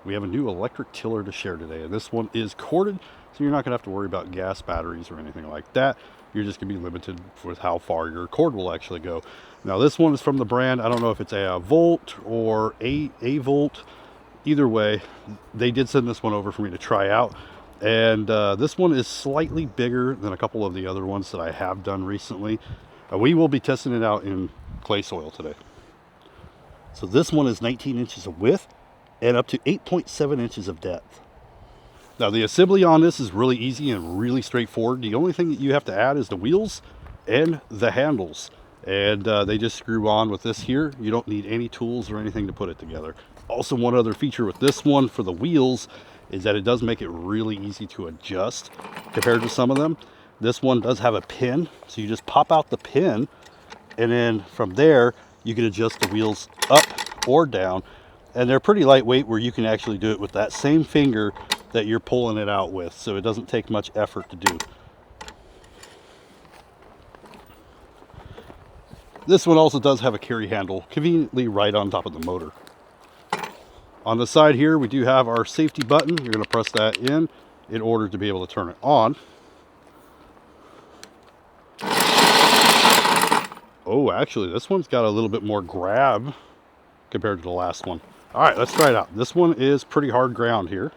we have a new electric tiller to share today, and this one is corded, so you're not going to have to worry about gas batteries or anything like that. You're just going to be limited with how far your cord will actually go. Now this one is from the brand, I don't know if it's Aivolt or Aivolt. Either way, they did send this one over for me to try out. And this one is slightly bigger than a couple of the other ones that I have done recently. We will be testing it out in clay soil today. So this one is 19 inches of width and up to 8.7 inches of depth. Now the assembly on this is really easy and really straightforward. The only thing that you have to add is the wheels and the handles. And they just screw on with this here. You don't need any tools or anything to put it together. Also, one other feature with this one for the wheels is that it does make it really easy to adjust compared to some of them. This one does have a pin, so you just pop out the pin, and then from there you can adjust the wheels up or down, and they're pretty lightweight where you can actually do it with that same finger that you're pulling it out with, so it doesn't take much effort to do. This one also does have a carry handle conveniently right on top of the motor. On the side here, we do have our safety button. You're going to press that in order to be able to turn it on. Oh, actually, this one's got a little bit more grab compared to the last one. All right, let's try it out. This one is pretty hard ground here.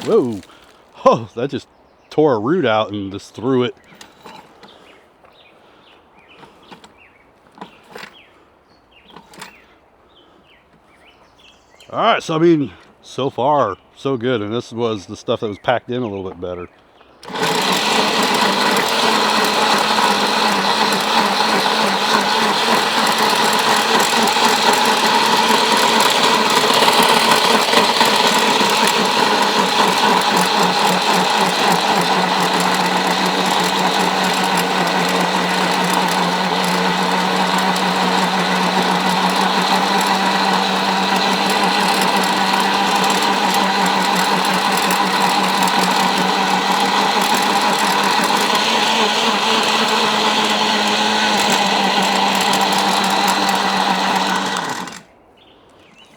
Whoa, oh, that just tore a root out and just threw it. All right, so I mean, so far, so good. And this was the stuff that was packed in a little bit better.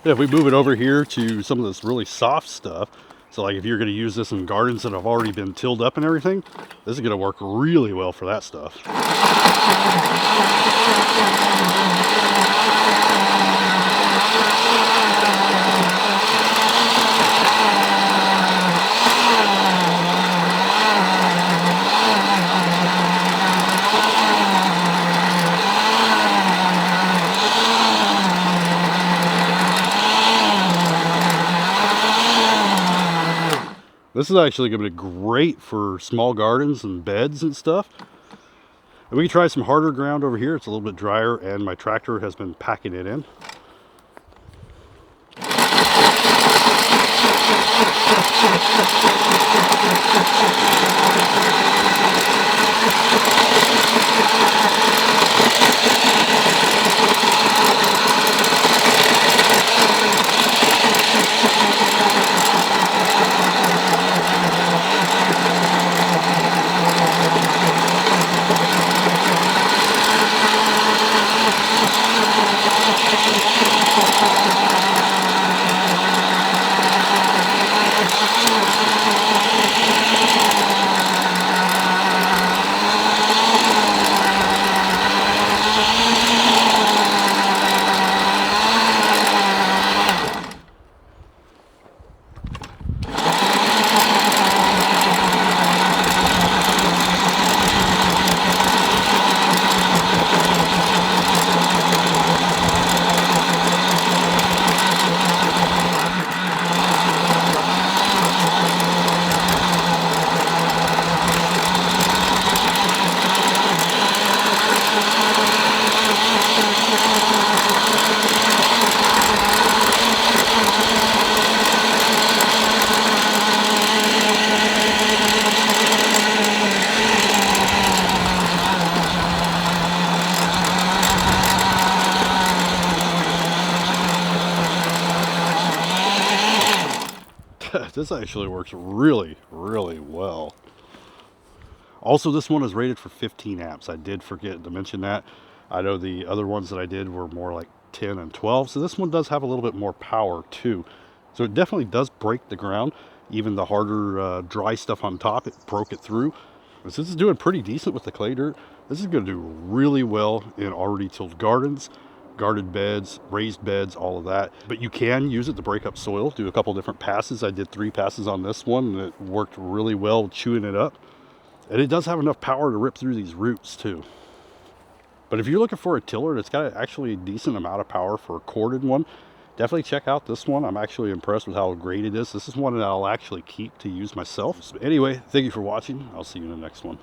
If we move it over here to some of this really soft stuff, so like if you're going to use this in gardens that have already been tilled up and everything, this is going to work really well for that stuff. This is actually going to be great for small gardens and beds and stuff. And we can try some harder ground over here. It's a little bit drier, and my tractor has been packing it in. This actually works really, really well. Also, this one is rated for 15 amps. I did forget to mention that. I know the other ones that I did were more like 10 and 12. So this one does have a little bit more power too. So it definitely does break the ground. Even the harder dry stuff on top, it broke it through. This is doing pretty decent with the clay dirt. This is going to do really well in already tilled gardens, guarded beds, raised beds, all of that. But you can use it to break up soil, do a couple different passes. I did 3 passes on this one, and it worked really well chewing it up. And it does have enough power to rip through these roots too. But if you're looking for a tiller that's got actually a decent amount of power for a corded one, definitely check out this one. I'm actually impressed with how great it is. This is one that I'll actually keep to use myself. So anyway, thank you for watching. I'll see you in the next one.